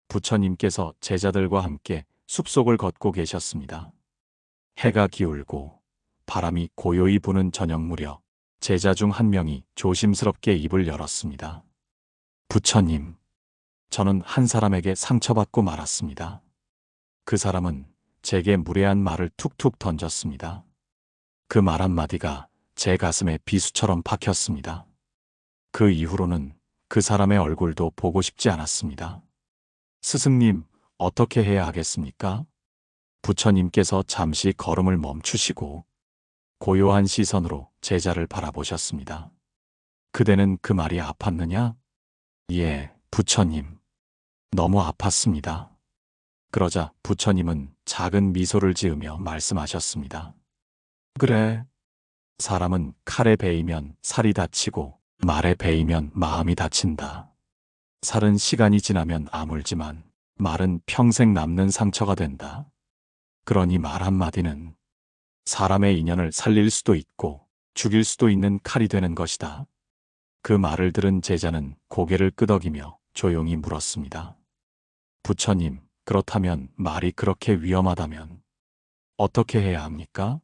부처님께서 제자들과 함께 숲속을 걷고 계셨습니다. 해가 기울고 바람이 고요히 부는 저녁 무렵 제자 중 한 명이 조심스럽게 입을 열었습니다. 부처님, 저는 한 사람에게 상처받고 말았습니다. 그 사람은 제게 무례한 말을 툭툭 던졌습니다. 그 말 한마디가 제 가슴에 비수처럼 박혔습니다. 그 이후로는 그 사람의 얼굴도 보고 싶지 않았습니다. 스승님, 어떻게 해야 하겠습니까? 부처님께서 잠시 걸음을 멈추시고 고요한 시선으로 제자를 바라보셨습니다. 그대는 그 말이 아팠느냐? 예, 부처님. 너무 아팠습니다. 그러자 부처님은 작은 미소를 지으며 말씀하셨습니다. 그래. 사람은 칼에 베이면 살이 다치고 말에 베이면 마음이 다친다. 살은 시간이 지나면 아물지만 말은 평생 남는 상처가 된다. 그러니 말 한마디는 사람의 인연을 살릴 수도 있고 죽일 수도 있는 칼이 되는 것이다. 그 말을 들은 제자는 고개를 끄덕이며 조용히 물었습니다. 부처님, 그렇다면 말이 그렇게 위험하다면 어떻게 해야 합니까?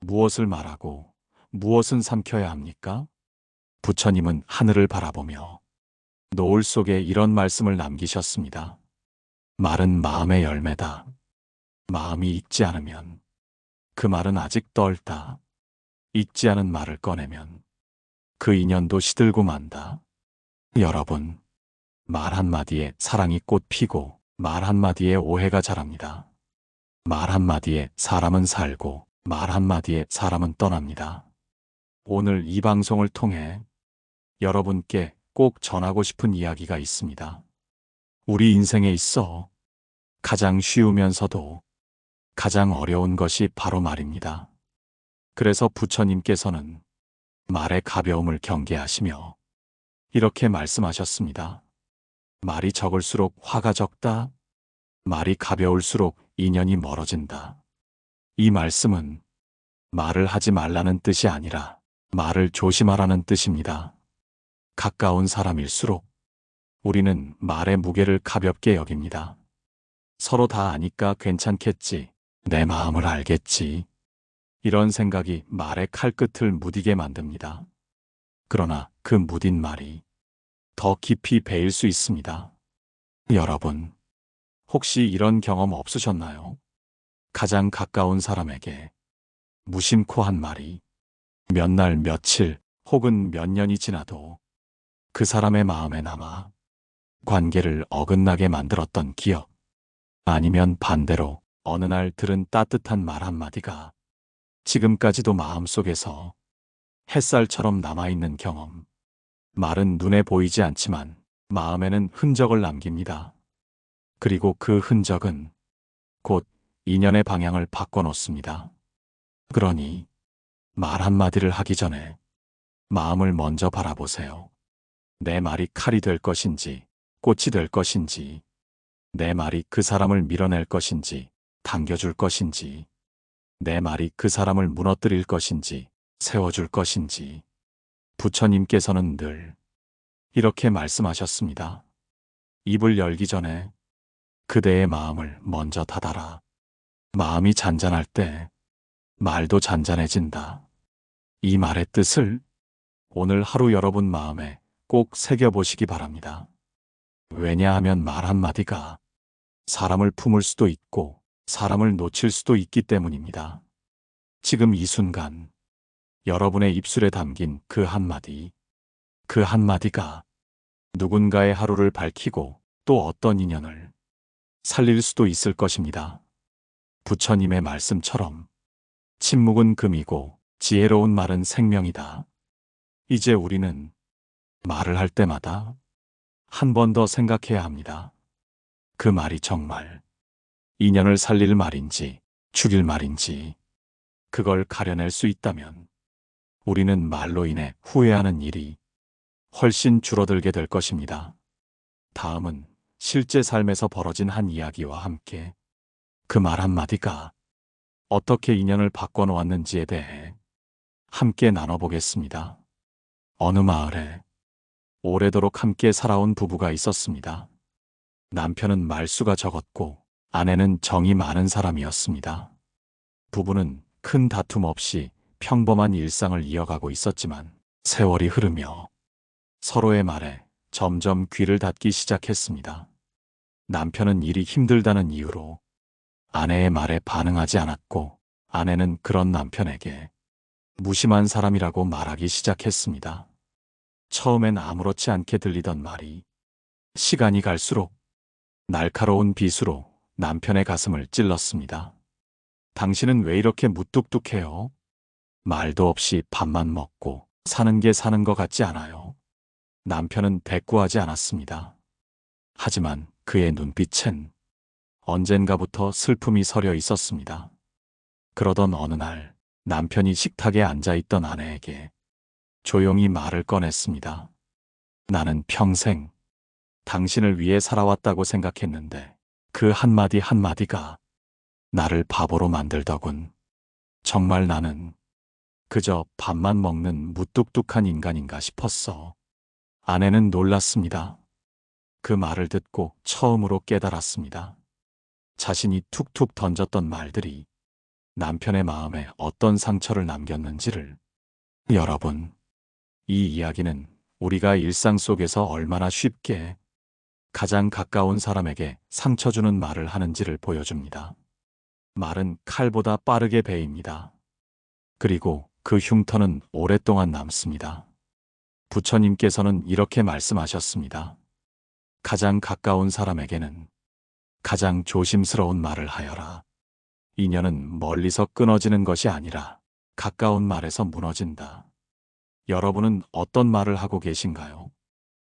무엇을 말하고 무엇은 삼켜야 합니까? 부처님은 하늘을 바라보며 노을 속에 이런 말씀을 남기셨습니다. 말은 마음의 열매다. 마음이 익지 않으면 그 말은 아직 떨다. 익지 않은 말을 꺼내면 그 인연도 시들고 만다. 여러분, 말 한마디에 사랑이 꽃 피고 말 한마디에 오해가 자랍니다. 말 한마디에 사람은 살고 말 한마디에 사람은 떠납니다. 오늘 이 방송을 통해 여러분께 꼭 전하고 싶은 이야기가 있습니다. 우리 인생에 있어 가장 쉬우면서도 가장 어려운 것이 바로 말입니다. 그래서 부처님께서는 말의 가벼움을 경계하시며 이렇게 말씀하셨습니다. 말이 적을수록 화가 적다. 말이 가벼울수록 인연이 멀어진다. 이 말씀은 말을 하지 말라는 뜻이 아니라 말을 조심하라는 뜻입니다. 가까운 사람일수록 우리는 말의 무게를 가볍게 여깁니다. 서로 다 아니까 괜찮겠지. 내 마음을 알겠지. 이런 생각이 말의 칼끝을 무디게 만듭니다. 그러나 그 무딘 말이 더 깊이 베일 수 있습니다. 여러분, 혹시 이런 경험 없으셨나요? 가장 가까운 사람에게 무심코 한 말이 몇 날, 며칠 혹은 몇 년이 지나도 그 사람의 마음에 남아 관계를 어긋나게 만들었던 기억, 아니면 반대로 어느 날 들은 따뜻한 말 한마디가 지금까지도 마음속에서 햇살처럼 남아있는 경험. 말은 눈에 보이지 않지만 마음에는 흔적을 남깁니다. 그리고 그 흔적은 곧 인연의 방향을 바꿔놓습니다. 그러니 말 한마디를 하기 전에 마음을 먼저 바라보세요. 내 말이 칼이 될 것인지 꽃이 될 것인지, 내 말이 그 사람을 밀어낼 것인지 당겨줄 것인지, 내 말이 그 사람을 무너뜨릴 것인지 세워줄 것인지. 부처님께서는 늘 이렇게 말씀하셨습니다. 입을 열기 전에 그대의 마음을 먼저 닫아라. 마음이 잔잔할 때 말도 잔잔해진다. 이 말의 뜻을 오늘 하루 여러분 마음에 꼭 새겨보시기 바랍니다. 왜냐하면 말 한마디가 사람을 품을 수도 있고 사람을 놓칠 수도 있기 때문입니다. 지금 이 순간 여러분의 입술에 담긴 그 한마디, 그 한마디가 누군가의 하루를 밝히고 또 어떤 인연을 살릴 수도 있을 것입니다. 부처님의 말씀처럼 침묵은 금이고 지혜로운 말은 생명이다. 이제 우리는 말을 할 때마다 한 번 더 생각해야 합니다. 그 말이 정말 인연을 살릴 말인지 죽일 말인지. 그걸 가려낼 수 있다면 우리는 말로 인해 후회하는 일이 훨씬 줄어들게 될 것입니다. 다음은 실제 삶에서 벌어진 한 이야기와 함께 그 말 한마디가 어떻게 인연을 바꿔놓았는지에 대해 함께 나눠보겠습니다. 어느 마을에 오래도록 함께 살아온 부부가 있었습니다. 남편은 말수가 적었고 아내는 정이 많은 사람이었습니다. 부부는 큰 다툼 없이 평범한 일상을 이어가고 있었지만 세월이 흐르며 서로의 말에 점점 귀를 닫기 시작했습니다. 남편은 일이 힘들다는 이유로 아내의 말에 반응하지 않았고 아내는 그런 남편에게 무심한 사람이라고 말하기 시작했습니다. 처음엔 아무렇지 않게 들리던 말이 시간이 갈수록 날카로운 비수로 남편의 가슴을 찔렀습니다. 당신은 왜 이렇게 무뚝뚝해요? 말도 없이 밥만 먹고 사는 게 사는 것 같지 않아요? 남편은 대꾸하지 않았습니다. 하지만 그의 눈빛엔 언젠가부터 슬픔이 서려 있었습니다. 그러던 어느 날 남편이 식탁에 앉아있던 아내에게 조용히 말을 꺼냈습니다. 나는 평생 당신을 위해 살아왔다고 생각했는데 그 한마디 한마디가 나를 바보로 만들더군. 정말 나는 그저 밥만 먹는 무뚝뚝한 인간인가 싶었어. 아내는 놀랐습니다. 그 말을 듣고 처음으로 깨달았습니다. 자신이 툭툭 던졌던 말들이 남편의 마음에 어떤 상처를 남겼는지를. 여러분, 이 이야기는 우리가 일상 속에서 얼마나 쉽게 가장 가까운 사람에게 상처 주는 말을 하는지를 보여줍니다. 말은 칼보다 빠르게 베입니다. 그리고 그 흉터는 오랫동안 남습니다. 부처님께서는 이렇게 말씀하셨습니다. 가장 가까운 사람에게는 가장 조심스러운 말을 하여라. 인연은 멀리서 끊어지는 것이 아니라 가까운 말에서 무너진다. 여러분은 어떤 말을 하고 계신가요?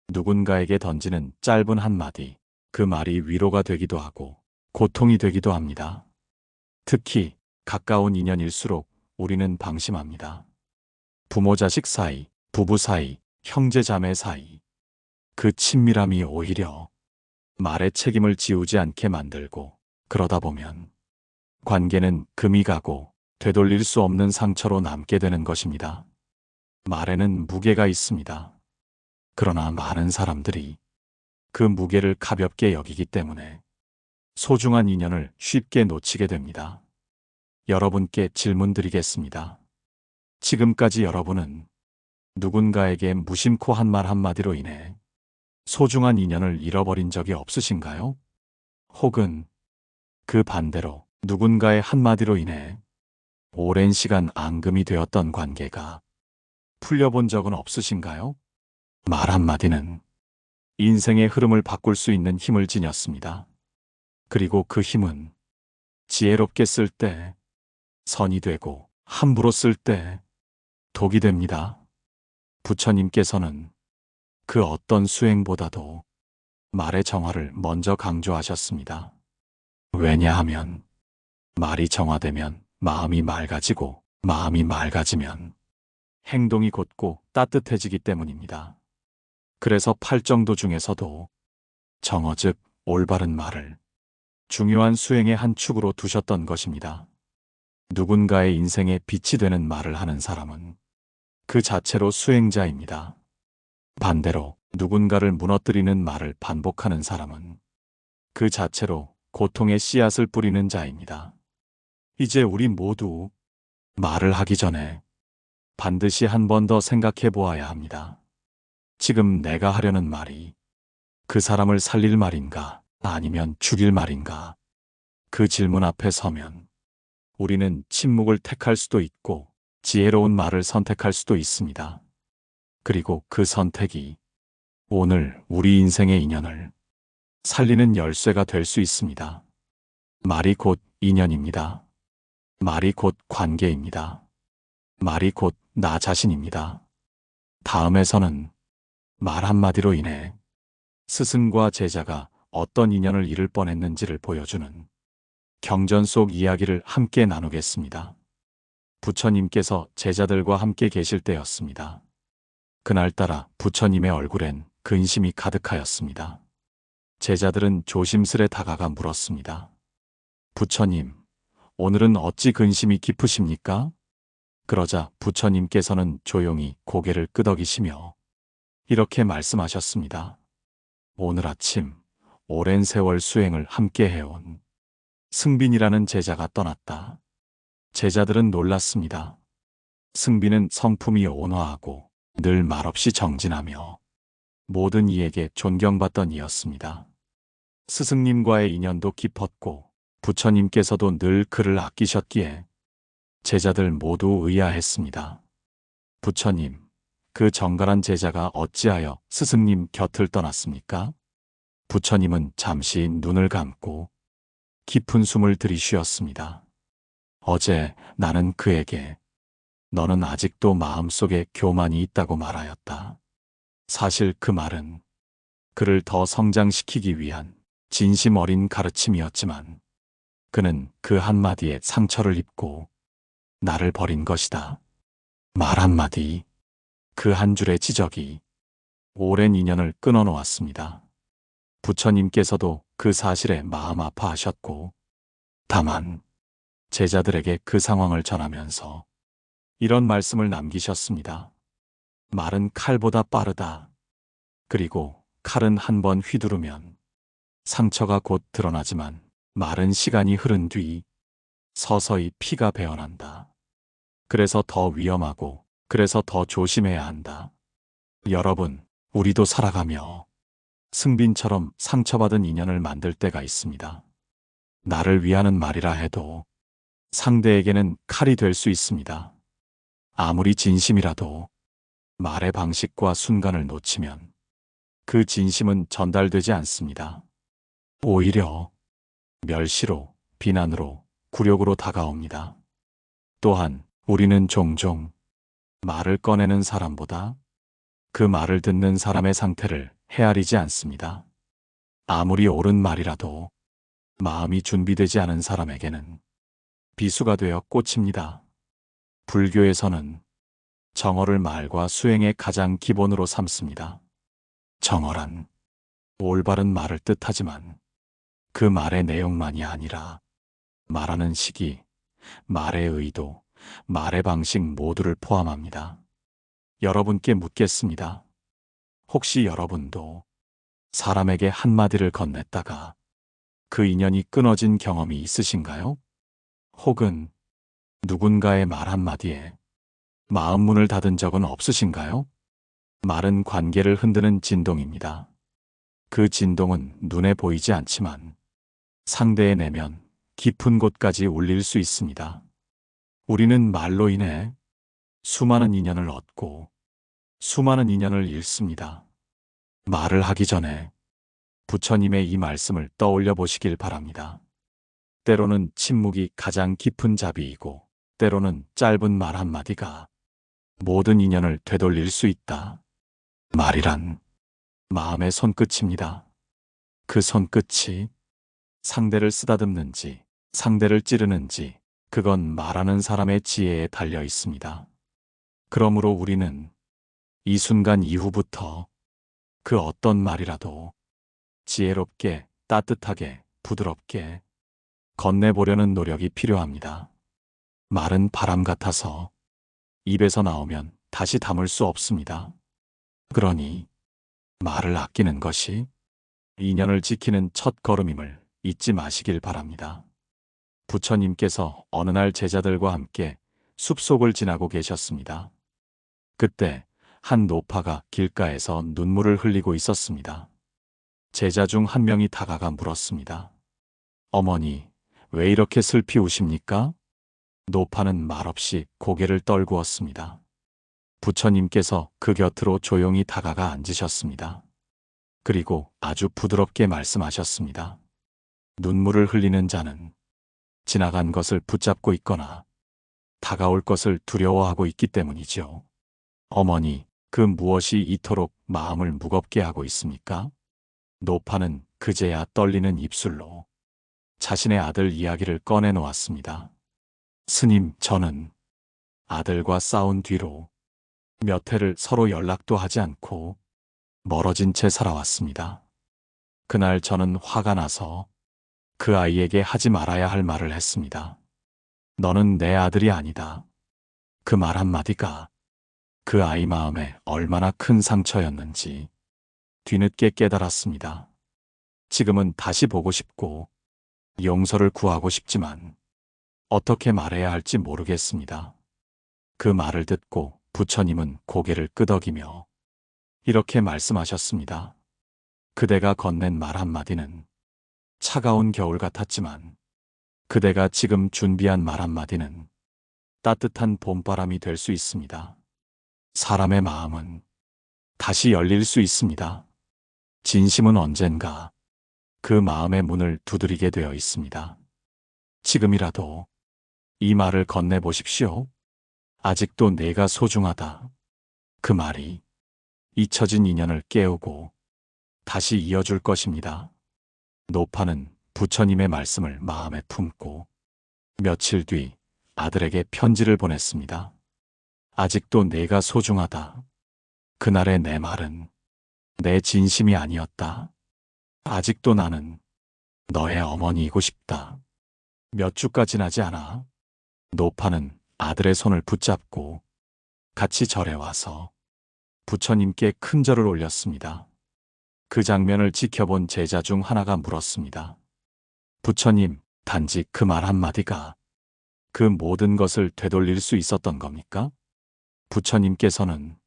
누군가에게 던지는 짧은 한마디, 그 말이 위로가 되기도 하고 고통이 되기도 합니다. 특히 가까운 인연일수록 우리는 방심합니다. 부모 자식 사이, 부부 사이, 형제 자매 사이. 그 친밀함이 오히려 말의 책임을 지우지 않게 만들고 그러다 보면 관계는 금이 가고 되돌릴 수 없는 상처로 남게 되는 것입니다. 말에는 무게가 있습니다. 그러나 많은 사람들이 그 무게를 가볍게 여기기 때문에 소중한 인연을 쉽게 놓치게 됩니다. 여러분께 질문 드리겠습니다. 지금까지 여러분은 누군가에게 무심코 한 말 한마디로 인해 소중한 인연을 잃어버린 적이 없으신가요? 혹은 그 반대로 누군가의 한마디로 인해 오랜 시간 앙금이 되었던 관계가 풀려본 적은 없으신가요? 말 한마디는 인생의 흐름을 바꿀 수 있는 힘을 지녔습니다. 그리고 그 힘은 지혜롭게 쓸 때 선이 되고 함부로 쓸 때 독이 됩니다. 부처님께서는 그 어떤 수행보다도 말의 정화를 먼저 강조하셨습니다. 왜냐하면 말이 정화되면 마음이 맑아지고 마음이 맑아지면 행동이 곧고 따뜻해지기 때문입니다. 그래서 팔정도 중에서도 정어 즉 올바른 말을 중요한 수행의 한 축으로 두셨던 것입니다. 누군가의 인생에 빛이 되는 말을 하는 사람은 그 자체로 수행자입니다. 반대로 누군가를 무너뜨리는 말을 반복하는 사람은 그 자체로 고통의 씨앗을 뿌리는 자입니다. 이제 우리 모두 말을 하기 전에 반드시 한 번 더 생각해 보아야 합니다. 지금 내가 하려는 말이 그 사람을 살릴 말인가 아니면 죽일 말인가? 그 질문 앞에 서면 우리는 침묵을 택할 수도 있고 지혜로운 말을 선택할 수도 있습니다. 그리고 그 선택이 오늘 우리 인생의 인연을 살리는 열쇠가 될 수 있습니다. 말이 곧 인연입니다. 말이 곧 관계입니다. 말이 곧 나 자신입니다. 다음에서는 말 한마디로 인해 스승과 제자가 어떤 인연을 잃을 뻔했는지를 보여주는 경전 속 이야기를 함께 나누겠습니다. 부처님께서 제자들과 함께 계실 때였습니다. 그날따라 부처님의 얼굴엔 근심이 가득하였습니다. 제자들은 조심스레 다가가 물었습니다. 부처님, 오늘은 어찌 근심이 깊으십니까? 그러자 부처님께서는 조용히 고개를 끄덕이시며 이렇게 말씀하셨습니다. 오늘 아침 오랜 세월 수행을 함께 해온 승빈이라는 제자가 떠났다. 제자들은 놀랐습니다. 승빈은 성품이 온화하고 늘 말없이 정진하며 모든 이에게 존경받던 이였습니다. 스승님과의 인연도 깊었고 부처님께서도 늘 그를 아끼셨기에 제자들 모두 의아했습니다. 부처님, 그 정갈한 제자가 어찌하여 스승님 곁을 떠났습니까? 부처님은 잠시 눈을 감고 깊은 숨을 들이쉬었습니다. 어제 나는 그에게 너는 아직도 마음속에 교만이 있다고 말하였다. 사실 그 말은 그를 더 성장시키기 위한 진심 어린 가르침이었지만 그는 그 한마디에 상처를 입고 나를 버린 것이다. 말 한마디, 그 한 줄의 지적이 오랜 인연을 끊어놓았습니다. 부처님께서도 그 사실에 마음 아파하셨고 다만 제자들에게 그 상황을 전하면서 이런 말씀을 남기셨습니다. 말은 칼보다 빠르다. 그리고 칼은 한 번 휘두르면 상처가 곧 드러나지만 말은 시간이 흐른 뒤 서서히 피가 배어난다. 그래서 더 위험하고 그래서 더 조심해야 한다. 여러분, 우리도 살아가며 승빈처럼 상처받은 인연을 만들 때가 있습니다. 나를 위하는 말이라 해도 상대에게는 칼이 될 수 있습니다. 아무리 진심이라도 말의 방식과 순간을 놓치면 그 진심은 전달되지 않습니다. 오히려 멸시로, 비난으로, 굴욕으로 다가옵니다. 또한 우리는 종종 말을 꺼내는 사람보다 그 말을 듣는 사람의 상태를 헤아리지 않습니다. 아무리 옳은 말이라도 마음이 준비되지 않은 사람에게는 비수가 되어 꽂힙니다. 불교에서는 정어를 말과 수행의 가장 기본으로 삼습니다. 정어란 올바른 말을 뜻하지만 그 말의 내용만이 아니라 말하는 시기, 말의 의도, 말의 방식 모두를 포함합니다. 여러분께 묻겠습니다. 혹시 여러분도 사람에게 한마디를 건넸다가 그 인연이 끊어진 경험이 있으신가요? 혹은 누군가의 말 한마디에 마음 문을 닫은 적은 없으신가요? 말은 관계를 흔드는 진동입니다. 그 진동은 눈에 보이지 않지만 상대의 내면 깊은 곳까지 울릴 수 있습니다. 우리는 말로 인해 수많은 인연을 얻고 수많은 인연을 잃습니다. 말을 하기 전에 부처님의 이 말씀을 떠올려 보시길 바랍니다. 때로는 침묵이 가장 깊은 자비이고 때로는 짧은 말 한마디가 모든 인연을 되돌릴 수 있다. 말이란 마음의 손끝입니다. 그 손끝이 상대를 쓰다듬는지 상대를 찌르는지 그건 말하는 사람의 지혜에 달려 있습니다. 그러므로 우리는 이 순간 이후부터 그 어떤 말이라도 지혜롭게, 따뜻하게, 부드럽게 건네보려는 노력이 필요합니다. 말은 바람 같아서 입에서 나오면 다시 담을 수 없습니다. 그러니 말을 아끼는 것이 인연을 지키는 첫 걸음임을 잊지 마시길 바랍니다. 부처님께서 어느 날 제자들과 함께 숲속을 지나고 계셨습니다. 그때 한 노파가 길가에서 눈물을 흘리고 있었습니다. 제자 중 한 명이 다가가 물었습니다. 어머니, 왜 이렇게 슬피 우십니까? 노파는 말없이 고개를 떨구었습니다. 부처님께서 그 곁으로 조용히 다가가 앉으셨습니다. 그리고 아주 부드럽게 말씀하셨습니다. 눈물을 흘리는 자는 지나간 것을 붙잡고 있거나 다가올 것을 두려워하고 있기 때문이죠. 어머니, 그 무엇이 이토록 마음을 무겁게 하고 있습니까? 노파는 그제야 떨리는 입술로 자신의 아들 이야기를 꺼내놓았습니다. 스님, 저는 아들과 싸운 뒤로 몇 해를 서로 연락도 하지 않고 멀어진 채 살아왔습니다. 그날 저는 화가 나서 그 아이에게 하지 말아야 할 말을 했습니다. 너는 내 아들이 아니다. 그 말 한마디가 그 아이 마음에 얼마나 큰 상처였는지 뒤늦게 깨달았습니다. 지금은 다시 보고 싶고 용서를 구하고 싶지만 어떻게 말해야 할지 모르겠습니다. 그 말을 듣고 부처님은 고개를 끄덕이며 이렇게 말씀하셨습니다. 그대가 건넨 말 한마디는 차가운 겨울 같았지만 그대가 지금 준비한 말 한마디는 따뜻한 봄바람이 될 수 있습니다. 사람의 마음은 다시 열릴 수 있습니다. 진심은 언젠가 그 마음의 문을 두드리게 되어 있습니다. 지금이라도 이 말을 건네보십시오. 아직도 내가 소중하다. 그 말이 잊혀진 인연을 깨우고 다시 이어줄 것입니다. 노파는 부처님의 말씀을 마음에 품고 며칠 뒤 아들에게 편지를 보냈습니다. 아직도 내가 소중하다. 그날의 내 말은 내 진심이 아니었다. 아직도 나는 너의 어머니이고 싶다. 몇 주가 지나지 않아 노파는 아들의 손을 붙잡고 같이 절에 와서 부처님께 큰 절을 올렸습니다. 그 장면을 지켜본 제자 중 하나가 물었습니다. 부처님, 단지 그 말 한마디가 그 모든 것을 되돌릴 수 있었던 겁니까? 부처님께서는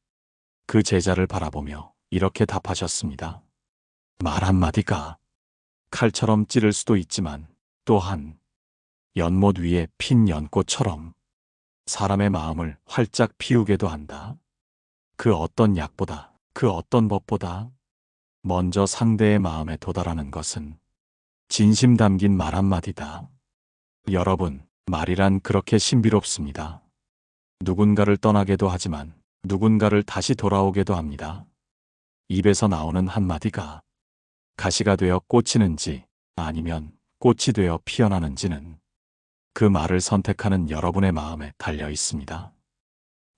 그 제자를 바라보며 이렇게 답하셨습니다. 말 한마디가 칼처럼 찌를 수도 있지만 또한 연못 위에 핀 연꽃처럼 사람의 마음을 활짝 피우게도 한다. 그 어떤 약보다, 그 어떤 법보다 먼저 상대의 마음에 도달하는 것은 진심 담긴 말 한마디다. 여러분, 말이란 그렇게 신비롭습니다. 누군가를 떠나게도 하지만 누군가를 다시 돌아오게도 합니다. 입에서 나오는 한마디가 가시가 되어 꽂히는지 아니면 꽃이 되어 피어나는지는 그 말을 선택하는 여러분의 마음에 달려 있습니다.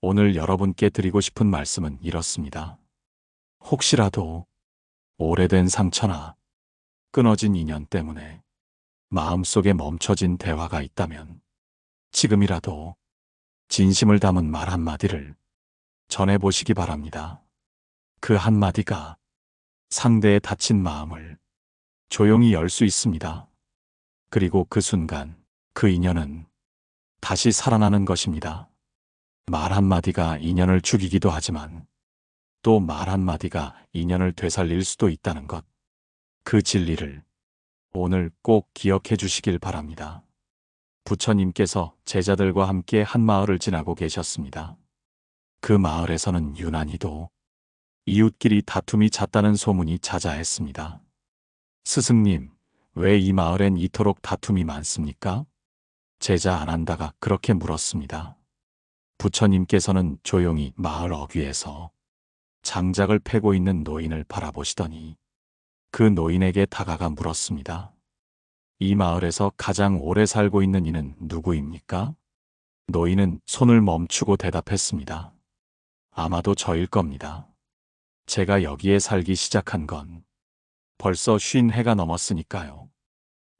오늘 여러분께 드리고 싶은 말씀은 이렇습니다. 혹시라도 오래된 상처나 끊어진 인연 때문에 마음속에 멈춰진 대화가 있다면 지금이라도 진심을 담은 말 한마디를 전해보시기 바랍니다. 그 한마디가 상대의 다친 마음을 조용히 열 수 있습니다. 그리고 그 순간 그 인연은 다시 살아나는 것입니다. 말 한마디가 인연을 죽이기도 하지만 또 말 한마디가 인연을 되살릴 수도 있다는 것. 그 진리를 오늘 꼭 기억해 주시길 바랍니다. 부처님께서 제자들과 함께 한 마을을 지나고 계셨습니다. 그 마을에서는 유난히도 이웃끼리 다툼이 잦다는 소문이 자자했습니다. 스승님, 왜 이 마을엔 이토록 다툼이 많습니까? 제자 아난다가 그렇게 물었습니다. 부처님께서는 조용히 마을 어귀에서 장작을 패고 있는 노인을 바라보시더니 그 노인에게 다가가 물었습니다. 이 마을에서 가장 오래 살고 있는 이는 누구입니까? 노인은 손을 멈추고 대답했습니다. 아마도 저일 겁니다. 제가 여기에 살기 시작한 건 벌써 50해가 넘었으니까요.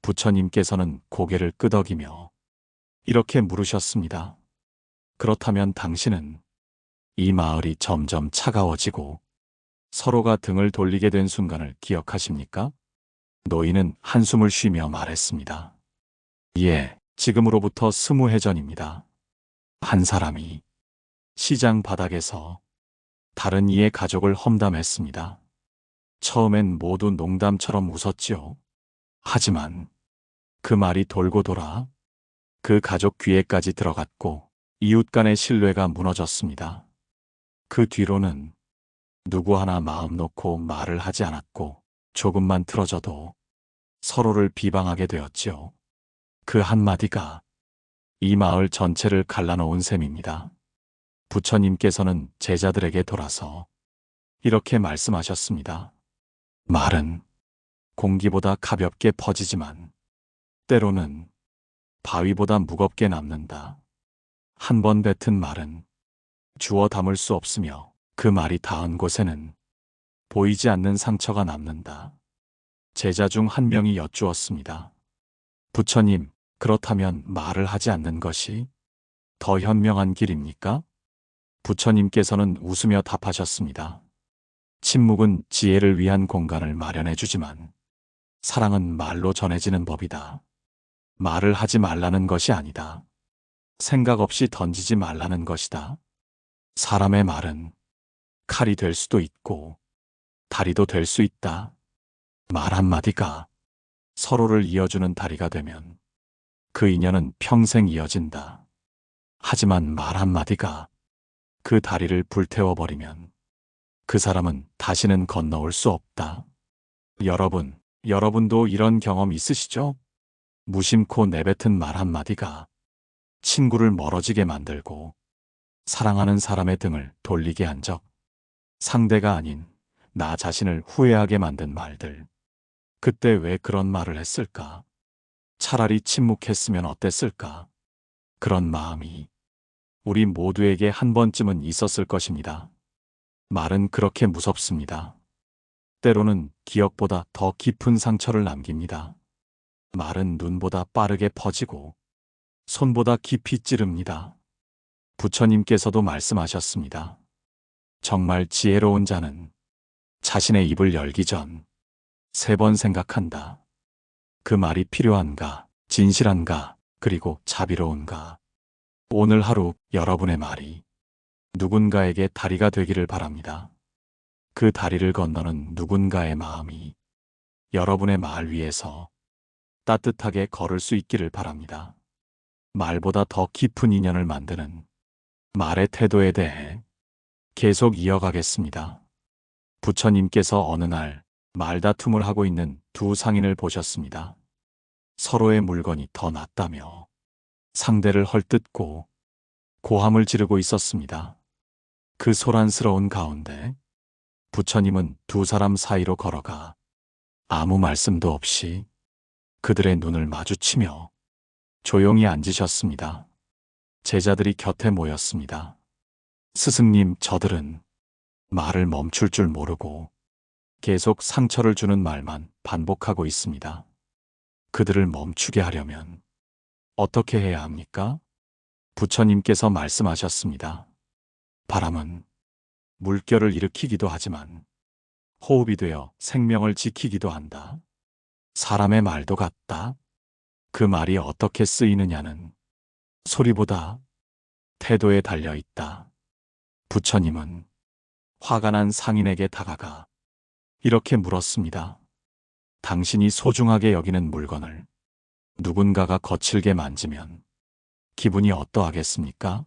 부처님께서는 고개를 끄덕이며 이렇게 물으셨습니다. 그렇다면 당신은 이 마을이 점점 차가워지고 서로가 등을 돌리게 된 순간을 기억하십니까? 노인은 한숨을 쉬며 말했습니다. 예, 지금으로부터 20해 전입니다. 한 사람이 시장 바닥에서 다른 이의 가족을 험담했습니다. 처음엔 모두 농담처럼 웃었지요. 하지만 그 말이 돌고 돌아 그 가족 귀에까지 들어갔고 이웃 간의 신뢰가 무너졌습니다. 그 뒤로는 누구 하나 마음 놓고 말을 하지 않았고 조금만 틀어져도 서로를 비방하게 되었지요. 그 한마디가 이 마을 전체를 갈라놓은 셈입니다. 부처님께서는 제자들에게 돌아서 이렇게 말씀하셨습니다. 말은 공기보다 가볍게 퍼지지만 때로는 바위보다 무겁게 남는다. 한 번 뱉은 말은 주워 담을 수 없으며 그 말이 닿은 곳에는 보이지 않는 상처가 남는다. 제자 중 한 명이 여쭈었습니다. 부처님, 그렇다면 말을 하지 않는 것이 더 현명한 길입니까? 부처님께서는 웃으며 답하셨습니다. 침묵은 지혜를 위한 공간을 마련해 주지만 사랑은 말로 전해지는 법이다. 말을 하지 말라는 것이 아니다. 생각 없이 던지지 말라는 것이다. 사람의 말은 칼이 될 수도 있고 다리도 될 수 있다. 말 한마디가 서로를 이어주는 다리가 되면 그 인연은 평생 이어진다. 하지만 말 한마디가 그 다리를 불태워버리면 그 사람은 다시는 건너올 수 없다. 여러분도 이런 경험 있으시죠? 무심코 내뱉은 말 한마디가 친구를 멀어지게 만들고 사랑하는 사람의 등을 돌리게 한 적, 상대가 아닌 나 자신을 후회하게 만든 말들. 그때 왜 그런 말을 했을까? 차라리 침묵했으면 어땠을까? 그런 마음이 우리 모두에게 한 번쯤은 있었을 것입니다. 말은 그렇게 무섭습니다. 때로는 기억보다 더 깊은 상처를 남깁니다. 말은 눈보다 빠르게 퍼지고 손보다 깊이 찌릅니다. 부처님께서도 말씀하셨습니다. 정말 지혜로운 자는 자신의 입을 열기 전 3번 생각한다. 그 말이 필요한가, 진실한가, 그리고 자비로운가. 오늘 하루 여러분의 말이 누군가에게 다리가 되기를 바랍니다. 그 다리를 건너는 누군가의 마음이 여러분의 말 위에서 따뜻하게 걸을 수 있기를 바랍니다. 말보다 더 깊은 인연을 만드는 말의 태도에 대해 계속 이어가겠습니다. 부처님께서 어느 날 말다툼을 하고 있는 두 상인을 보셨습니다. 서로의 물건이 더 낫다며 상대를 헐뜯고 고함을 지르고 있었습니다. 그 소란스러운 가운데 부처님은 두 사람 사이로 걸어가 아무 말씀도 없이 그들의 눈을 마주치며 조용히 앉으셨습니다. 제자들이 곁에 모였습니다. 스승님, 저들은 말을 멈출 줄 모르고 계속 상처를 주는 말만 반복하고 있습니다. 그들을 멈추게 하려면 어떻게 해야 합니까? 부처님께서 말씀하셨습니다. 바람은 물결을 일으키기도 하지만 호흡이 되어 생명을 지키기도 한다. 사람의 말도 같다. 그 말이 어떻게 쓰이느냐는 소리보다 태도에 달려 있다. 부처님은 화가 난 상인에게 다가가 이렇게 물었습니다. 당신이 소중하게 여기는 물건을 누군가가 거칠게 만지면 기분이 어떠하겠습니까?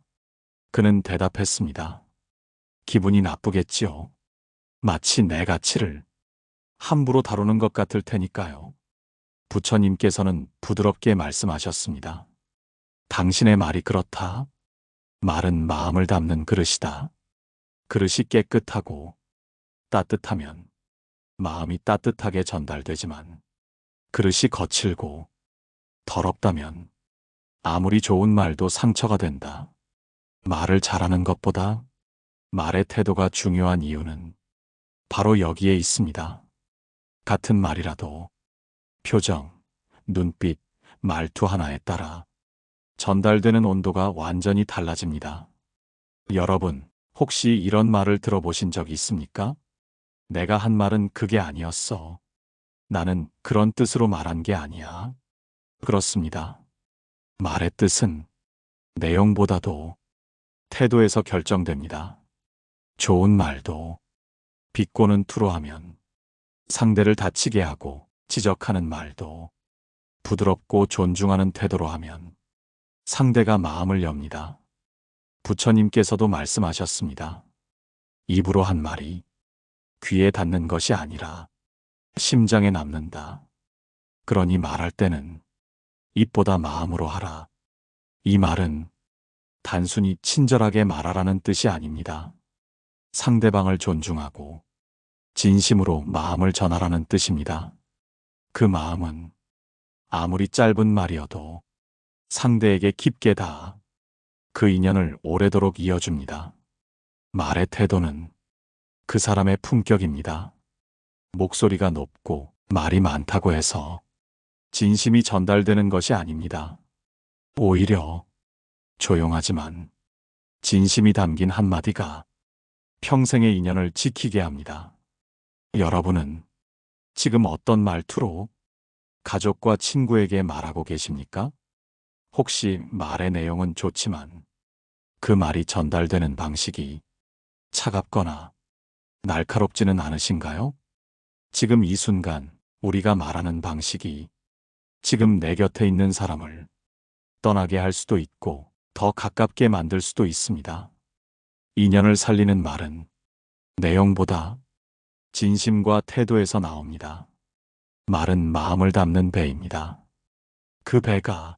그는 대답했습니다. 기분이 나쁘겠지요. 마치 내 가치를 함부로 다루는 것 같을 테니까요. 부처님께서는 부드럽게 말씀하셨습니다. 당신의 말이 그렇다. 말은 마음을 담는 그릇이다. 그릇이 깨끗하고 따뜻하면 마음이 따뜻하게 전달되지만 그릇이 거칠고 더럽다면 아무리 좋은 말도 상처가 된다. 말을 잘하는 것보다 말의 태도가 중요한 이유는 바로 여기에 있습니다. 같은 말이라도 표정, 눈빛, 말투 하나에 따라 전달되는 온도가 완전히 달라집니다. 여러분, 혹시 이런 말을 들어보신 적 있습니까? 내가 한 말은 그게 아니었어. 나는 그런 뜻으로 말한 게 아니야. 그렇습니다. 말의 뜻은 내용보다도 태도에서 결정됩니다. 좋은 말도 비꼬는 투로 하면 상대를 다치게 하고 지적하는 말도 부드럽고 존중하는 태도로 하면 상대가 마음을 엽니다. 부처님께서도 말씀하셨습니다. 입으로 한 말이 귀에 닿는 것이 아니라 심장에 남는다. 그러니 말할 때는 입보다 마음으로 하라. 이 말은 단순히 친절하게 말하라는 뜻이 아닙니다. 상대방을 존중하고 진심으로 마음을 전하라는 뜻입니다. 그 마음은 아무리 짧은 말이어도 상대에게 깊게 닿아 그 인연을 오래도록 이어줍니다. 말의 태도는 그 사람의 품격입니다. 목소리가 높고 말이 많다고 해서 진심이 전달되는 것이 아닙니다. 오히려 조용하지만 진심이 담긴 한마디가 평생의 인연을 지키게 합니다. 여러분은 지금 어떤 말투로 가족과 친구에게 말하고 계십니까? 혹시 말의 내용은 좋지만 그 말이 전달되는 방식이 차갑거나 날카롭지는 않으신가요? 지금 이 순간 우리가 말하는 방식이 지금 내 곁에 있는 사람을 떠나게 할 수도 있고 더 가깝게 만들 수도 있습니다. 인연을 살리는 말은 내용보다 진심과 태도에서 나옵니다. 말은 마음을 담는 배입니다. 그 배가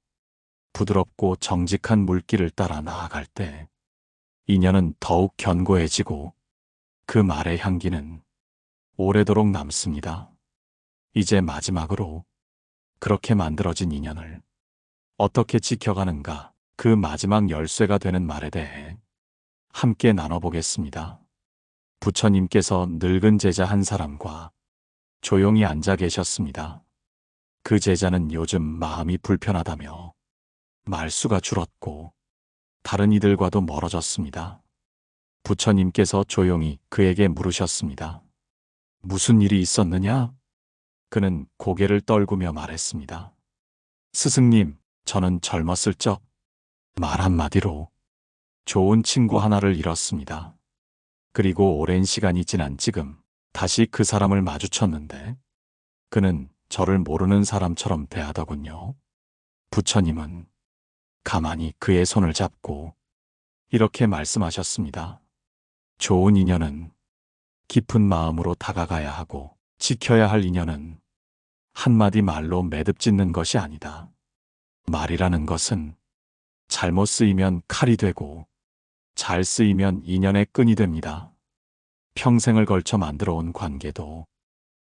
부드럽고 정직한 물길을 따라 나아갈 때 인연은 더욱 견고해지고 그 말의 향기는 오래도록 남습니다. 이제 마지막으로 그렇게 만들어진 인연을 어떻게 지켜가는가, 그 마지막 열쇠가 되는 말에 대해 함께 나눠보겠습니다. 부처님께서 늙은 제자 한 사람과 조용히 앉아 계셨습니다. 그 제자는 요즘 마음이 불편하다며 말수가 줄었고 다른 이들과도 멀어졌습니다. 부처님께서 조용히 그에게 물으셨습니다. 무슨 일이 있었느냐? 그는 고개를 떨구며 말했습니다. 스승님, 저는 젊었을 적 말 한마디로 좋은 친구 하나를 잃었습니다. 그리고 오랜 시간이 지난 지금 다시 그 사람을 마주쳤는데 그는 저를 모르는 사람처럼 대하더군요. 부처님은 가만히 그의 손을 잡고 이렇게 말씀하셨습니다. 좋은 인연은 깊은 마음으로 다가가야 하고 지켜야 할 인연은 한마디 말로 매듭 짓는 것이 아니다. 말이라는 것은 잘못 쓰이면 칼이 되고 잘 쓰이면 인연의 끈이 됩니다. 평생을 걸쳐 만들어 온 관계도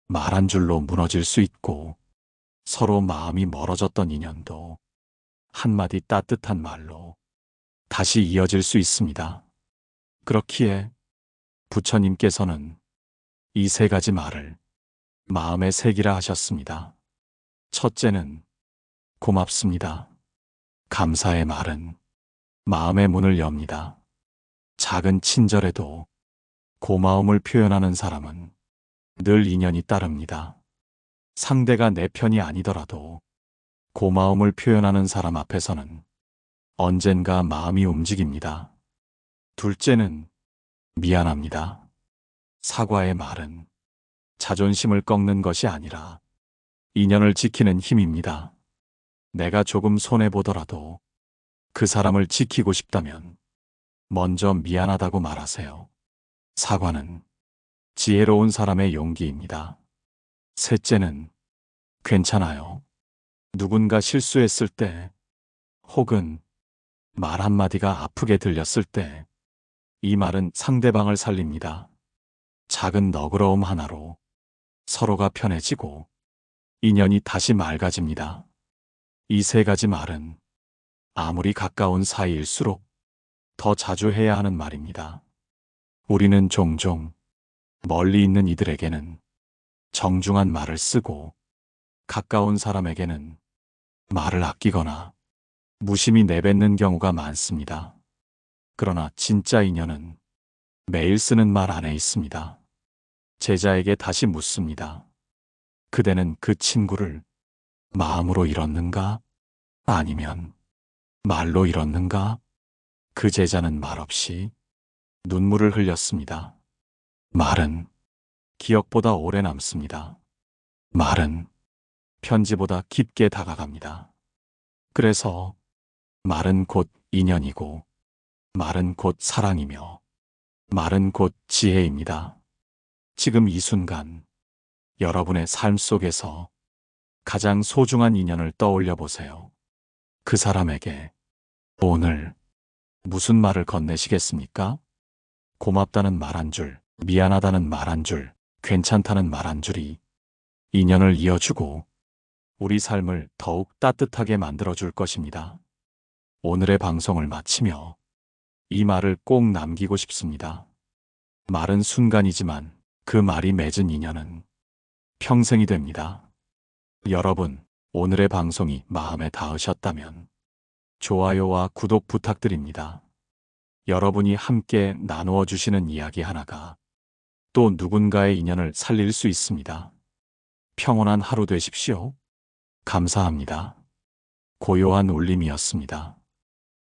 말 한 줄로 무너질 수 있고 서로 마음이 멀어졌던 인연도 한마디 따뜻한 말로 다시 이어질 수 있습니다. 그렇기에 부처님께서는 이 세 가지 말을 마음에 새기라 하셨습니다. 첫째는 고맙습니다. 감사의 말은 마음의 문을 엽니다. 작은 친절에도 고마움을 표현하는 사람은 늘 인연이 따릅니다. 상대가 내 편이 아니더라도 고마움을 표현하는 사람 앞에서는 언젠가 마음이 움직입니다. 둘째는 미안합니다. 사과의 말은 자존심을 꺾는 것이 아니라 인연을 지키는 힘입니다. 내가 조금 손해보더라도 그 사람을 지키고 싶다면 먼저 미안하다고 말하세요. 사과는 지혜로운 사람의 용기입니다. 셋째는 괜찮아요. 누군가 실수했을 때 혹은 말 한마디가 아프게 들렸을 때 이 말은 상대방을 살립니다. 작은 너그러움 하나로 서로가 편해지고 인연이 다시 맑아집니다. 이 세 가지 말은 아무리 가까운 사이일수록 더 자주 해야 하는 말입니다. 우리는 종종 멀리 있는 이들에게는 정중한 말을 쓰고 가까운 사람에게는 말을 아끼거나 무심히 내뱉는 경우가 많습니다. 그러나 진짜 인연은 매일 쓰는 말 안에 있습니다. 제자에게 다시 묻습니다. 그대는 그 친구를 마음으로 잃었는가? 아니면 말로 잃었는가? 그 제자는 말없이 눈물을 흘렸습니다. 말은 기억보다 오래 남습니다. 말은 편지보다 깊게 다가갑니다. 그래서 말은 곧 인연이고 말은 곧 사랑이며 말은 곧 지혜입니다. 지금 이 순간 여러분의 삶 속에서 가장 소중한 인연을 떠올려 보세요. 그 사람에게 오늘 무슨 말을 건네시겠습니까? 고맙다는 말 한 줄, 미안하다는 말 한 줄, 괜찮다는 말 한 줄이 인연을 이어주고 우리 삶을 더욱 따뜻하게 만들어줄 것입니다. 오늘의 방송을 마치며 이 말을 꼭 남기고 싶습니다. 말은 순간이지만 그 말이 맺은 인연은 평생이 됩니다. 여러분, 오늘의 방송이 마음에 닿으셨다면 좋아요와 구독 부탁드립니다. 여러분이 함께 나누어 주시는 이야기 하나가 또 누군가의 인연을 살릴 수 있습니다. 평온한 하루 되십시오. 감사합니다. 고요한 울림이었습니다.